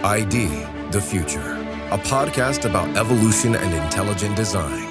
ID, the Future, a podcast about evolution and intelligent design.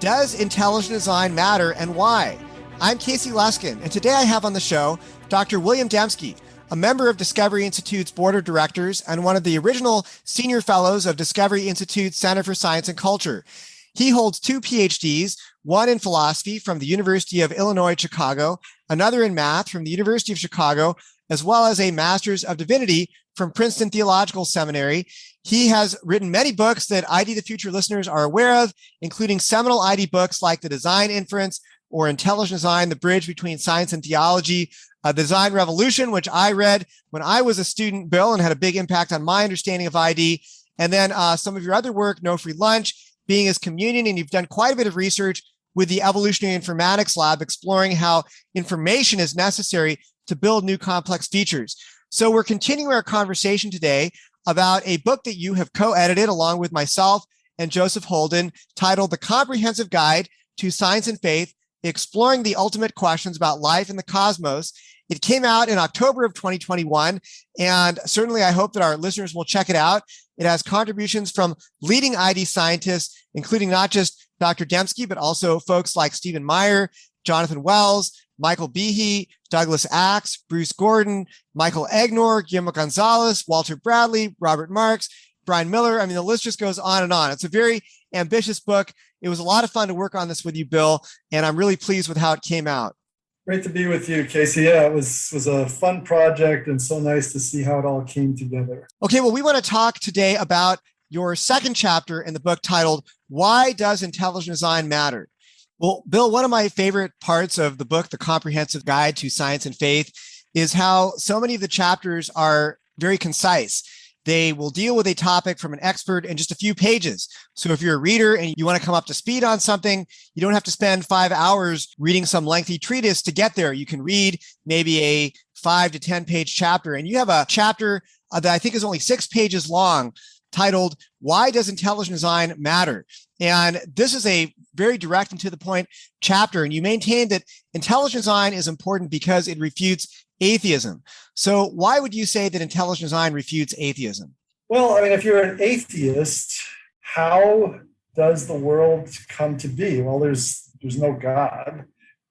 Does intelligent design matter and why? I'm Casey Luskin, and today I have on the show Dr. William Dembski, a member of Discovery Institute's board of directors and one of the original senior fellows of Discovery Institute's Center for Science and Culture. He holds 2 PhDs, one in philosophy from the University of Illinois, Chicago, another in math from the University of Chicago, as well as a Master's of Divinity from Princeton Theological Seminary. He has written many books that ID the Future listeners are aware of, including seminal ID books like The Design Inference or Intelligent Design, The Bridge Between Science and Theology, The Design Revolution, which I read when I was a student, Bill, and had a big impact on my understanding of ID. And then some of your other work, No Free Lunch, Being as Communion, and you've done quite a bit of research with the Evolutionary Informatics Lab, exploring how information is necessary to build new complex features. So we're continuing our conversation today about a book that you have co-edited along with myself and Joseph Holden, titled The Comprehensive Guide to Science and Faith, Exploring the Ultimate Questions About Life and the Cosmos. It came out in October of 2021, and certainly I hope that our listeners will check it out. It has contributions from leading ID scientists, including not just Dr. Dembski, but also folks like Stephen Meyer, Jonathan Wells, Michael Behe, Douglas Axe, Bruce Gordon, Michael Egnor, Guillermo Gonzalez, Walter Bradley, Robert Marks, Brian Miller. I mean, the list just goes on and on. It's a very ambitious book. It was a lot of fun to work on this with you, Bill, and I'm really pleased with how it came out. Great to be with you, Casey. Yeah, it was a fun project and so nice to see how it all came together. Okay, well, we want to talk today about your second chapter in the book titled, Why Does Intelligent Design Matter? Well, Bill, one of my favorite parts of the book, The Comprehensive Guide to Science and Faith, is how so many of the chapters are very concise. They will deal with a topic from an expert in just a few pages. So if you're a reader and you want to come up to speed on something, you don't have to spend 5 hours reading some lengthy treatise to get there. You can read maybe a 5 to 10 page chapter. And you have a chapter that I think is only 6 pages long, titled, Why Does Intelligent Design Matter? And this is a very direct and to the point chapter. And you maintain that intelligent design is important because it refutes atheism. So why would you say that intelligent design refutes atheism? Well, I mean, if you're an atheist, how does the world come to be? Well, there's no God.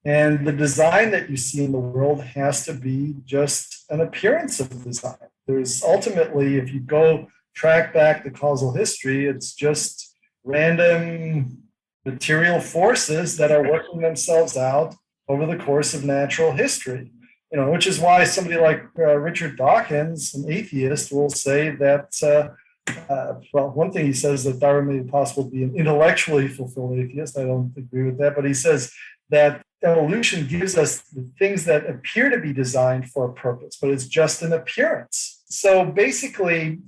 And the design that you see in the world has to be just an appearance of design. There's ultimately, if you go track back the causal history, it's just random material forces that are working themselves out over the course of natural history. Which is why somebody like Richard Dawkins, an atheist, will say that, one thing he says that Darwin made it possible to be an intellectually fulfilled atheist. I don't agree with that, but he says that evolution gives us the things that appear to be designed for a purpose, but it's just an appearance. So basically,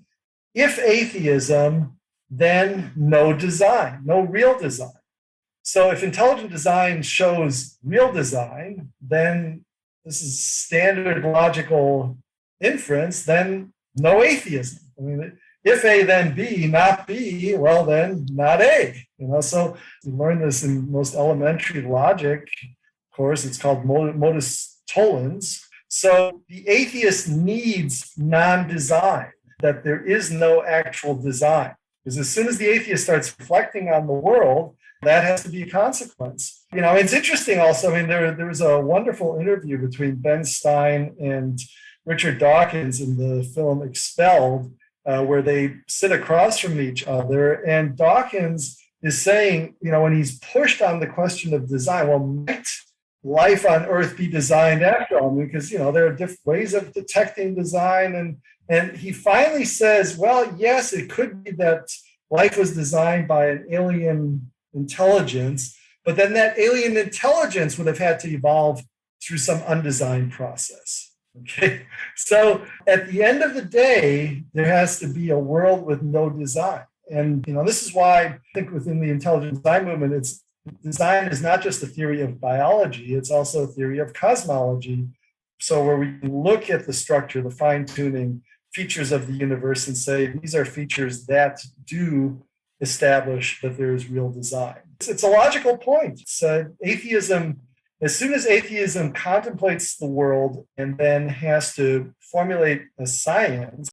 if atheism, then no design, no real design. So if intelligent design shows real design, then this is standard logical inference, then no atheism. I mean, if A, then B, not B, well, then not A. So you learn this in most elementary logic. Of course, it's called modus tollens. So the atheist needs non-design, that there is no actual design. Because as soon as the atheist starts reflecting on the world, that has to be a consequence. It's interesting also, I mean, there was a wonderful interview between Ben Stein and Richard Dawkins in the film Expelled, where they sit across from each other. And Dawkins is saying, when he's pushed on the question of design, well, might life on Earth be designed after all? Because, there are different ways of detecting design. And he finally says, well, yes, it could be that life was designed by an alien intelligence, but then that alien intelligence would have had to evolve through some undesigned process. Okay, so at the end of the day, there has to be a world with no design. And this is why I think within the intelligent design movement, design is not just a theory of biology, it's also a theory of cosmology. So where we look at the structure, the fine-tuning features of the universe and say, these are features that do establish that there is real design. It's a logical point. Atheism As soon as atheism contemplates the world and then has to formulate a science,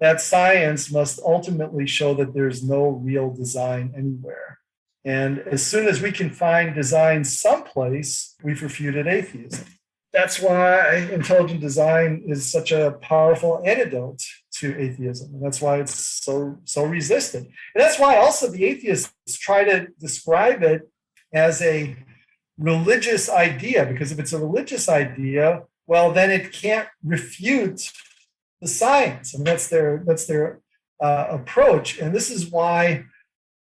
that science must ultimately show that there's no real design anywhere. And as soon as we can find design someplace, we've refuted atheism. That's why intelligent design is such a powerful antidote to atheism. And that's why it's so resisted. And that's why also the atheists try to describe it as a religious idea, because if it's a religious idea, well, then it can't refute the science. I mean, that's their approach. And this is why,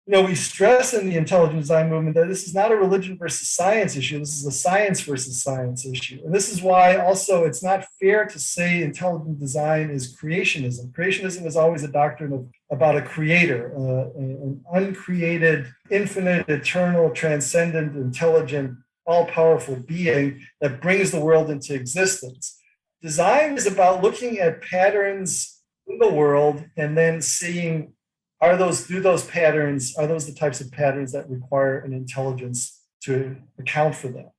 we stress in the intelligent design movement that this is not a religion versus science issue. This is a science versus science issue. And this is why also it's not fair to say intelligent design is creationism. Creationism is always a doctrine about a creator, an uncreated, infinite, eternal, transcendent, intelligent, all-powerful being that brings the world into existence. Design is about looking at patterns in the world and then seeing, are those the types of patterns that require an intelligence to account for them?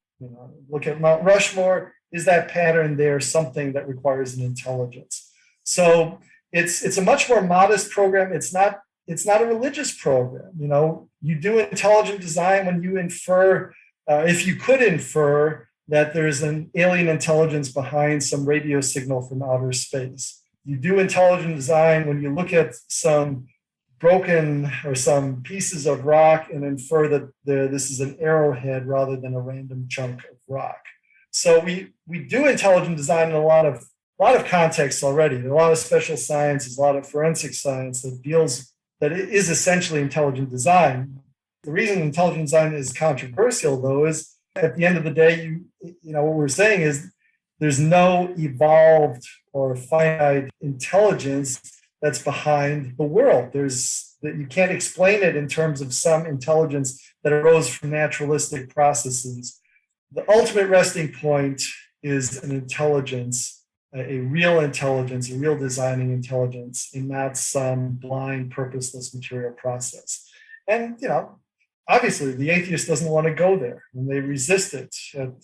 Look at Mount Rushmore. Is that pattern there something that requires an intelligence? So it's a much more modest program. It's not a religious program. You do intelligent design when you infer, if you could infer that there's an alien intelligence behind some radio signal from outer space. You do intelligent design when you look at some broken or some pieces of rock and infer that this is an arrowhead rather than a random chunk of rock. So we do intelligent design in a lot of contexts already. There are a lot of special sciences, a lot of forensic science that is essentially intelligent design. The reason intelligent design is controversial, though, is at the end of the day, what we're saying is there's no evolved or finite intelligence that's behind the world. You can't explain it in terms of some intelligence that arose from naturalistic processes. The ultimate resting point is an intelligence, a real intelligence, a real designing intelligence, and not some blind, purposeless material process. And, obviously the atheist doesn't want to go there, and they resist it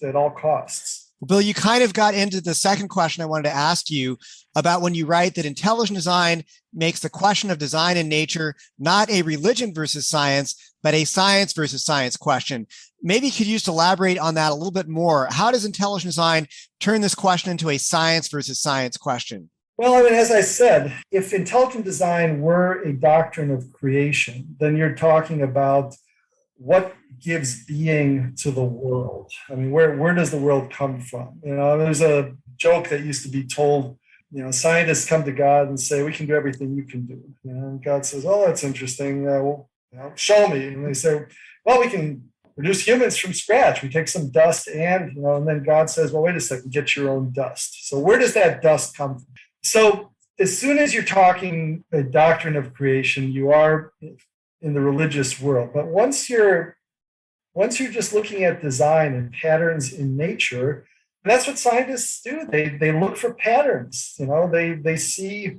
at all costs. Bill, you kind of got into the second question I wanted to ask you about when you write that intelligent design makes the question of design in nature not a religion versus science, but a science versus science question. Maybe could you just elaborate on that a little bit more? How does intelligent design turn this question into a science versus science question? Well, as I said, if intelligent design were a doctrine of creation, then you're talking about what gives being to the world. I mean, where does the world come from? There's a joke that used to be told, scientists come to God and say, we can do everything you can do. And God says, oh, that's interesting. Show me. And they say, well, we can produce humans from scratch. We take some dust and then God says, well, wait a second, get your own dust. So where does that dust come from? So as soon as you're talking a doctrine of creation, you are in the religious world. But once you're just looking at design and patterns in nature, and that's what scientists do. They look for patterns. They see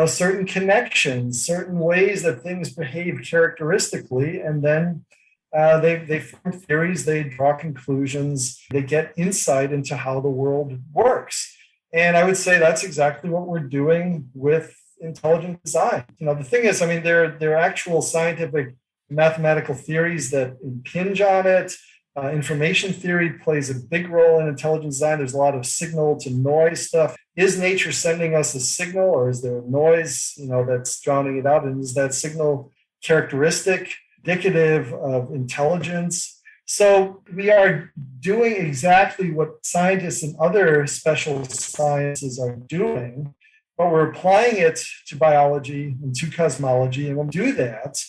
certain connections, certain ways that things behave characteristically, and then they form theories. They draw conclusions. They get insight into how the world works. And I would say that's exactly what we're doing with intelligent design. The thing is, there are actual scientific mathematical theories that impinge on it. Information theory plays a big role in intelligent design. There's a lot of signal to noise stuff. Is nature sending us a signal, or is there noise, that's drowning it out? And is that signal characteristic, indicative of intelligence? So we are doing exactly what scientists and other special sciences are doing, but we're applying it to biology and to cosmology. And when we do that,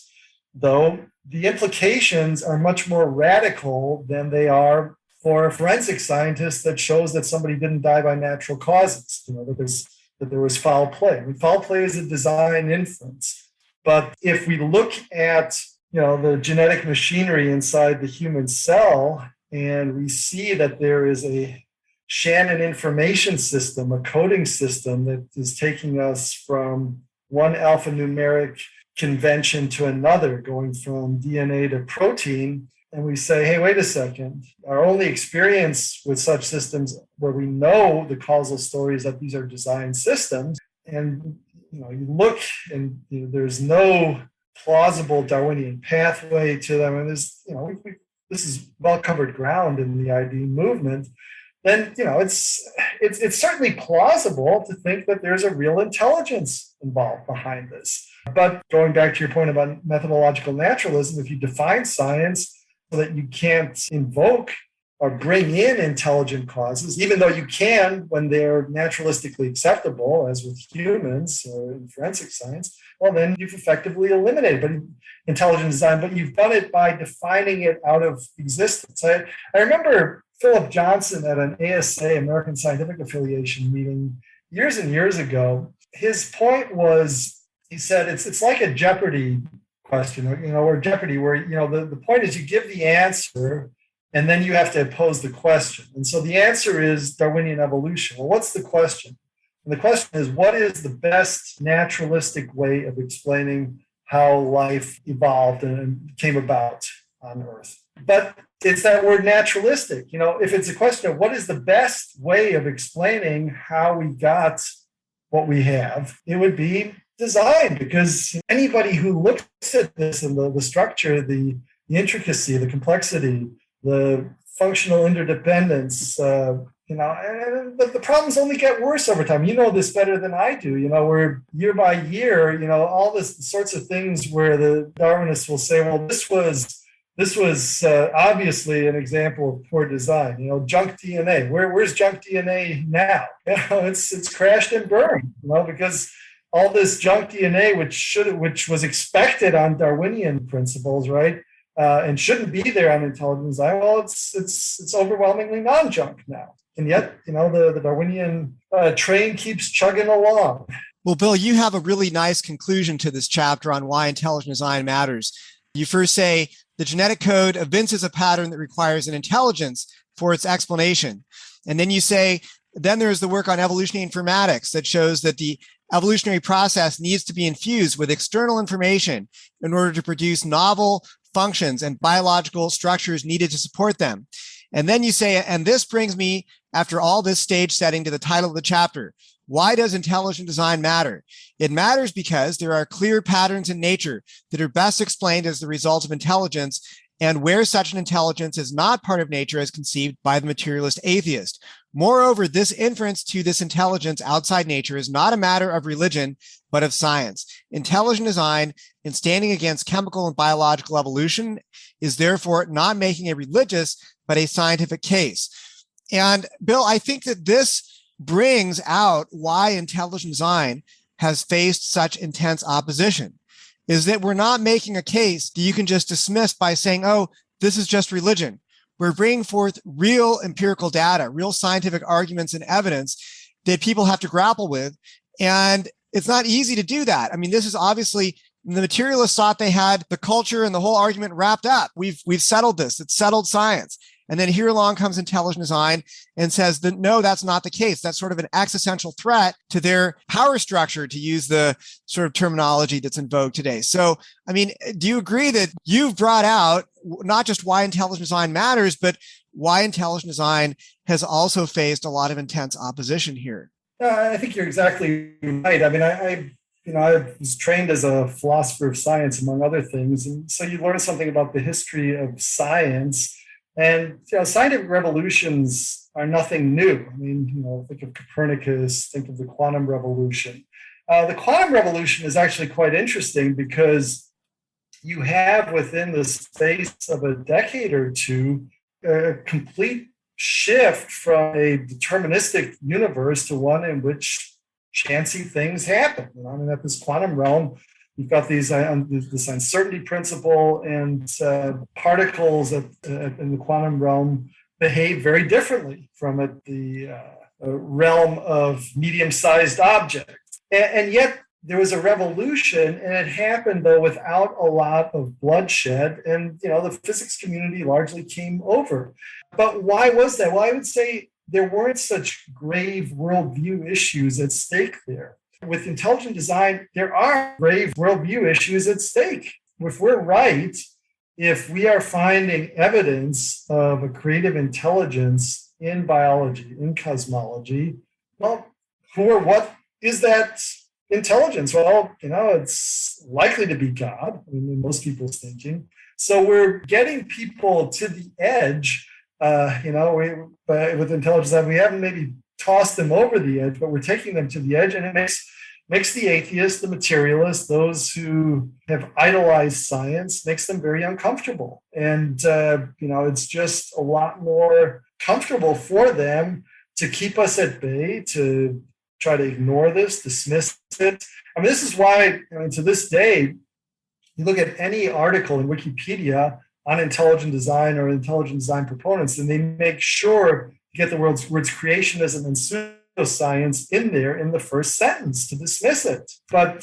though, the implications are much more radical than they are for a forensic scientist that shows that somebody didn't die by natural causes, that there was foul play. Foul play is a design inference. But if we look at the genetic machinery inside the human cell, and we see that there is a Shannon information system, a coding system that is taking us from one alphanumeric convention to another, going from DNA to protein, and we say, hey, wait a second, our only experience with such systems where we know the causal story is that these are design systems, and you look and there's no plausible Darwinian pathway to them, and there's this is well covered ground in the ID movement, then it's certainly plausible to think that there's a real intelligence involved behind this. But going back to your point about methodological naturalism, if you define science so that you can't invoke or bring in intelligent causes, even though you can when they're naturalistically acceptable, as with humans or in forensic science, well, then you've effectively eliminated intelligent design, but you've done it by defining it out of existence. I remember Philip Johnson at an ASA, American Scientific Affiliation meeting years and years ago. His point was, he said, it's like a Jeopardy question, or Jeopardy, where, the point is you give the answer and then you have to pose the question. And so the answer is Darwinian evolution. Well, what's the question? And the question is, what is the best naturalistic way of explaining how life evolved and came about on Earth? But it's that word naturalistic. If it's a question of what is the best way of explaining how we got what we have, it would be design, because anybody who looks at this and the structure, the intricacy, the complexity, the functional interdependence, and the problems only get worse over time. You know this better than I do. We're year by year, all this sorts of things where the Darwinists will say, well, this was obviously an example of poor design. Junk DNA. Where's junk DNA now? It's crashed and burned. Because all this junk DNA, which was expected on Darwinian principles, right, and shouldn't be there on intelligent design. Well, it's overwhelmingly non-junk now, and yet the Darwinian train keeps chugging along. Well, Bill, you have a really nice conclusion to this chapter on why intelligent design matters. You first say the genetic code evinces a pattern that requires an intelligence for its explanation. And then you say, then there's the work on evolutionary informatics that shows that the evolutionary process needs to be infused with external information in order to produce novel functions and biological structures needed to support them. And then you say, and this brings me, after all this stage setting, to the title of the chapter. Why does intelligent design matter? It matters because there are clear patterns in nature that are best explained as the result of intelligence, and where such an intelligence is not part of nature as conceived by the materialist atheist. Moreover, this inference to this intelligence outside nature is not a matter of religion, but of science. Intelligent design, in standing against chemical and biological evolution, is therefore not making a religious, but a scientific case. And Bill, I think that this brings out why intelligent design has faced such intense opposition, is that we're not making a case that you can just dismiss by saying, oh, this is just religion. We're bringing forth real empirical data, real scientific arguments and evidence that people have to grapple with. And it's not easy to do that. I mean, this is obviously, the materialists thought they had the culture and the whole argument wrapped up. We've settled this. It's settled science. And then here along comes intelligent design and says that, no, that's not the case. That's sort of an existential threat to their power structure, to use the sort of terminology that's in vogue today. So, I mean, do you agree that you've brought out not just why intelligent design matters, but why intelligent design has also faced a lot of intense opposition here? I think you're exactly right. I mean, I was trained as a philosopher of science, among other things. And so you learn something about the history of science. And scientific revolutions are nothing new. I mean, think of Copernicus, think of the quantum revolution. The quantum revolution is actually quite interesting because you have within the space of a decade or two a complete shift from a deterministic universe to one in which chancy things happen. At this quantum realm, you've got this uncertainty principle, and particles in the quantum realm behave very differently from the realm of medium-sized objects. And yet there was a revolution, and it happened, though, without a lot of bloodshed. And, the physics community largely came over. But why was that? Well, I would say there weren't such grave worldview issues at stake there. With intelligent design, there are grave worldview issues at stake. If we're right if we are finding evidence of a creative intelligence in biology, in cosmology, well, who or what is that intelligence? Well, it's likely to be God, in most people's thinking. So we're getting people to the edge, with intelligence that we haven't maybe tossed them over the edge, but we're taking them to the edge, and it makes the atheist, the materialist, those who have idolized science, makes them very uncomfortable. And, it's just a lot more comfortable for them to keep us at bay, to try to ignore this, dismiss it. I mean, this is why, to this day, you look at any article in Wikipedia on intelligent design or intelligent design proponents, and they make sure to get the words creationism and pseudoscience in there in the first sentence to dismiss it. But,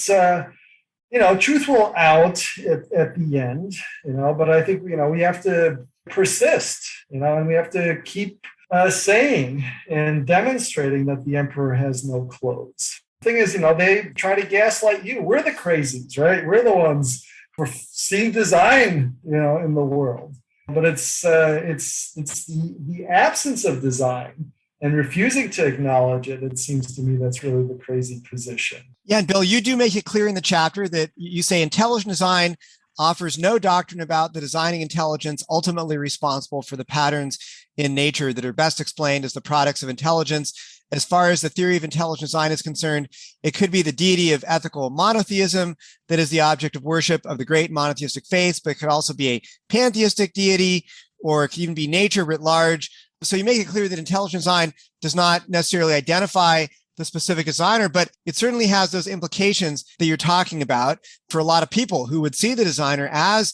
truth will out at the end, but I think, we have to persist, and we have to keep saying and demonstrating that the emperor has no clothes. The thing is, they try to gaslight you. We're the crazies, right? We're the ones who are seeing design, in the world. But it's the absence of design and refusing to acknowledge it, it seems to me, that's really the crazy position. Yeah, and Bill, you do make it clear in the chapter that you say intelligent design offers no doctrine about the designing intelligence ultimately responsible for the patterns in nature that are best explained as the products of intelligence. As far as the theory of intelligent design is concerned, it could be the deity of ethical monotheism that is the object of worship of the great monotheistic faiths, but it could also be a pantheistic deity, or it could even be nature writ large. So you make it clear that intelligent design does not necessarily identify the specific designer, but it certainly has those implications that you're talking about for a lot of people who would see the designer as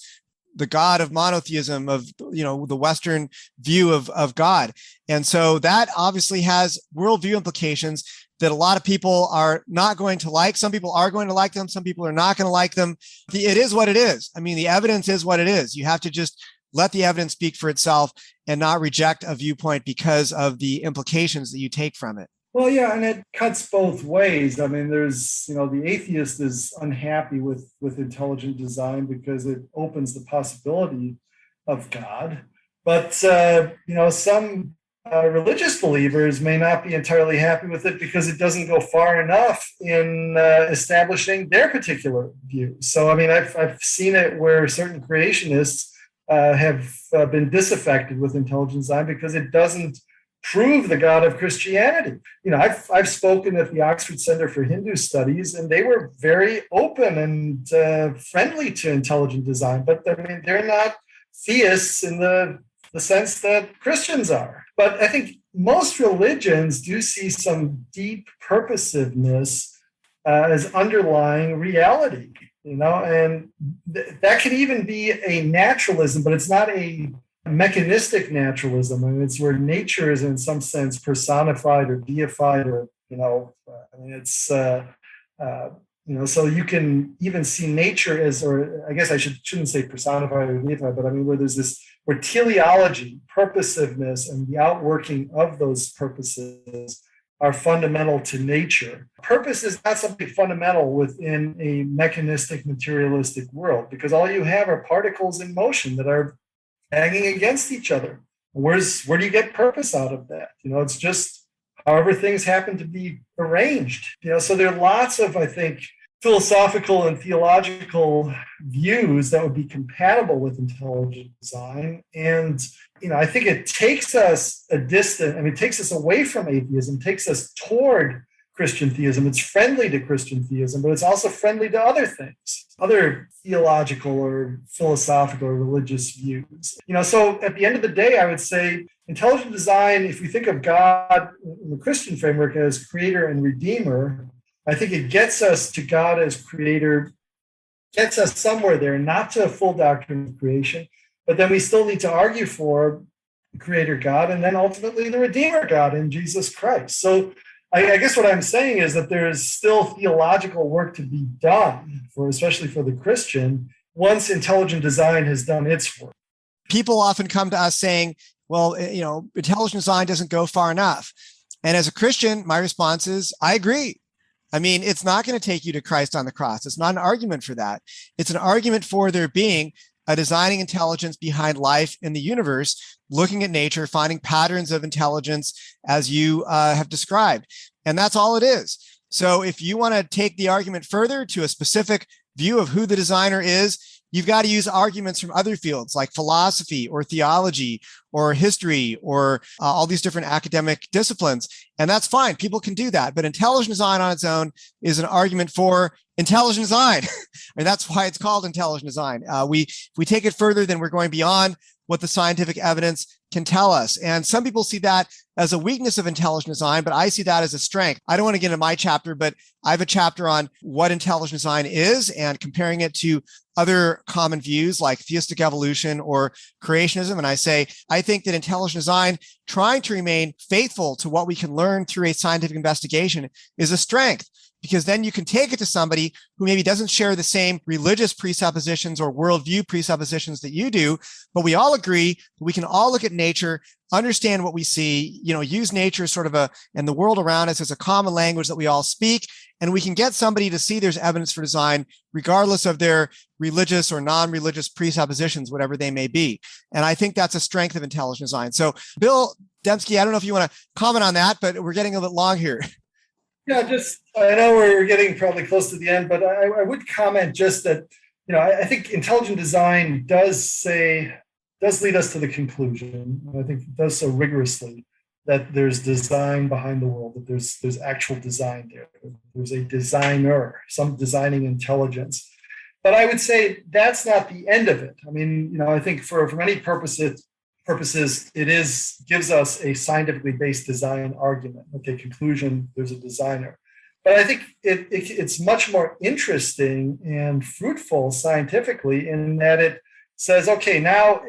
the God of monotheism, of the Western view of God. And so that obviously has worldview implications that a lot of people are not going to like. Some people are going to like them. Some people are not going to like them. It is what it is. I mean, the evidence is what it is. You have to just let the evidence speak for itself and not reject a viewpoint because of the implications that you take from it. Well, yeah, and it cuts both ways. I mean, there's, the atheist is unhappy with intelligent design because it opens the possibility of God. But, some religious believers may not be entirely happy with it because it doesn't go far enough in establishing their particular view. So, I mean, I've seen it where certain creationists have been disaffected with intelligent design because it doesn't prove the God of Christianity. I've spoken at the Oxford Center for Hindu Studies, and they were very open and friendly to intelligent design. But I mean, they're not theists in the sense that Christians are. But I think most religions do see some deep purposiveness as underlying reality. And that can even be a naturalism, but it's not a mechanistic naturalism. I mean, it's where nature is in some sense personified or deified, or so you can even see nature as, or I guess I shouldn't say personified or deified, but I mean where teleology, purposiveness, and the outworking of those purposes are fundamental to nature. Purpose is not something fundamental within a mechanistic, materialistic world, because all you have are particles in motion that are hanging against each other. Where do you get purpose out of that? It's just however things happen to be arranged. So there are lots of, I think, philosophical and theological views that would be compatible with intelligent design. And, I think it takes us it takes us away from atheism, takes us toward Christian theism. It's friendly to Christian theism, but it's also friendly to other things, other theological or philosophical or religious views. So at the end of the day, I would say intelligent design, if we think of God in the Christian framework as creator and redeemer, I think it gets us to God as creator, gets us somewhere there, not to a full doctrine of creation, but then we still need to argue for the creator God and then ultimately the redeemer God in Jesus Christ. So I guess what I'm saying is that there's still theological work to be done, especially for the Christian, once intelligent design has done its work. People often come to us saying, well, intelligent design doesn't go far enough. And as a Christian, my response is, I agree. I mean, it's not going to take you to Christ on the cross. It's not an argument for that. It's an argument for there being a designing intelligence behind life in the universe, looking at nature, finding patterns of intelligence as you have described. And that's all it is. So if you want to take the argument further to a specific view of who the designer is, you've got to use arguments from other fields like philosophy or theology or history or all these different academic disciplines. And that's fine. People can do that. But intelligent design on its own is an argument for intelligent design. And that's why it's called intelligent design. If we take it further, then we're going beyond what the scientific evidence can tell us. And some people see that as a weakness of intelligent design, but I see that as a strength. I don't want to get into my chapter, but I have a chapter on what intelligent design is and comparing it to other common views like theistic evolution or creationism. And I say, I think that intelligent design, trying to remain faithful to what we can learn through a scientific investigation, is a strength. Because then you can take it to somebody who maybe doesn't share the same religious presuppositions or worldview presuppositions that you do, but we all agree that we can all look at nature, understand what we see, use nature and the world around us as a common language that we all speak, and we can get somebody to see there's evidence for design, regardless of their religious or non-religious presuppositions, whatever they may be. And I think that's a strength of intelligent design. So, Bill Dembski, I don't know if you want to comment on that, but we're getting a bit long here. Yeah, I know we're getting probably close to the end, but I would comment just that, I think intelligent design does lead us to the conclusion, and I think it does so rigorously, that there's design behind the world, that there's actual design there. There's a designer, some designing intelligence. But I would say that's not the end of it. I mean, I think for many purposes, it gives us a scientifically based design argument. Okay, conclusion, there's a designer. But I think it's much more interesting and fruitful scientifically in that it says, okay, now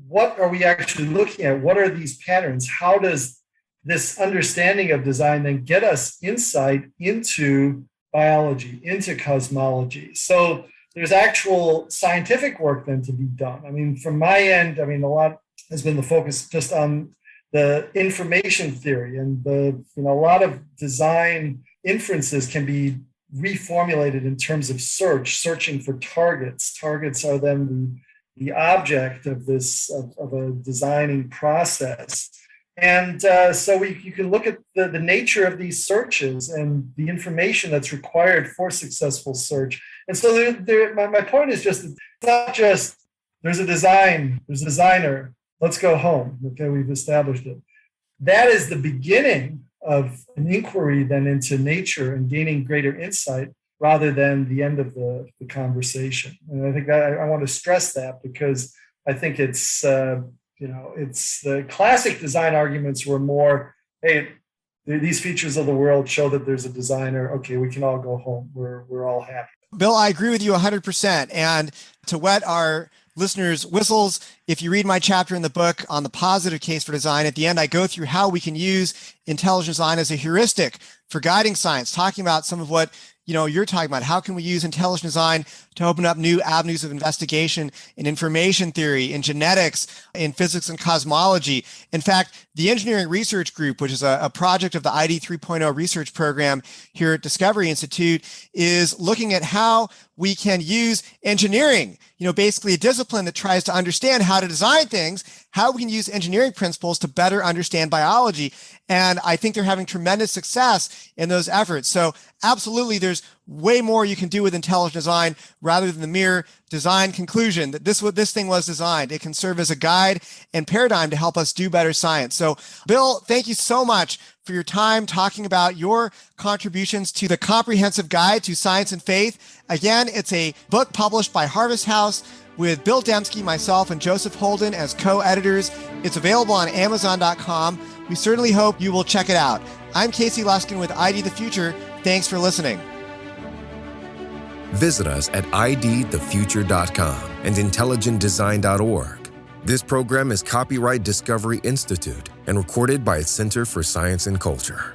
what are we actually looking at? What are these patterns? How does this understanding of design then get us insight into biology, into cosmology? So there's actual scientific work then to be done. I mean, from my end, a lot has been the focus just on the information theory, and a lot of design inferences can be reformulated in terms of searching for targets. Targets are then the object of a designing process. And so you can look at the nature of these searches and the information that's required for successful search. And so my point is just, it's not just there's a designer, let's go home. Okay, we've established it. That is the beginning of an inquiry then into nature and gaining greater insight rather than the end of the conversation. And I think I want to stress that because I think it's the classic design arguments were more, hey, these features of the world show that there's a designer. Okay, we can all go home. We're all happy. Bill, I agree with you 100%. And to whet our listeners' whistles, if you read my chapter in the book on the positive case for design, at the end, I go through how we can use intelligent design as a heuristic for guiding science, talking about some of what you're talking about. How can we use intelligent design to open up new avenues of investigation in information theory, in genetics, in physics and cosmology? In fact, the Engineering Research Group, which is a project of the ID 3.0 research program here at Discovery Institute, is looking at how we can use engineering, basically a discipline that tries to understand how to design things, how we can use engineering principles to better understand biology. And I think they're having tremendous success in those efforts. So absolutely, there's way more you can do with intelligent design rather than the mere design conclusion that this thing was designed. It can serve as a guide and paradigm to help us do better science. So Bill, thank you so much for your time talking about your contributions to the Comprehensive Guide to Science and Faith. Again, it's a book published by Harvest House with Bill Dembski, myself, and Joseph Holden as co-editors. It's available on Amazon.com. We certainly hope you will check it out. I'm Casey Luskin with ID the Future. Thanks for listening. Visit us at idthefuture.com and intelligentdesign.org. This program is copyright Discovery Institute and recorded by its Center for Science and Culture.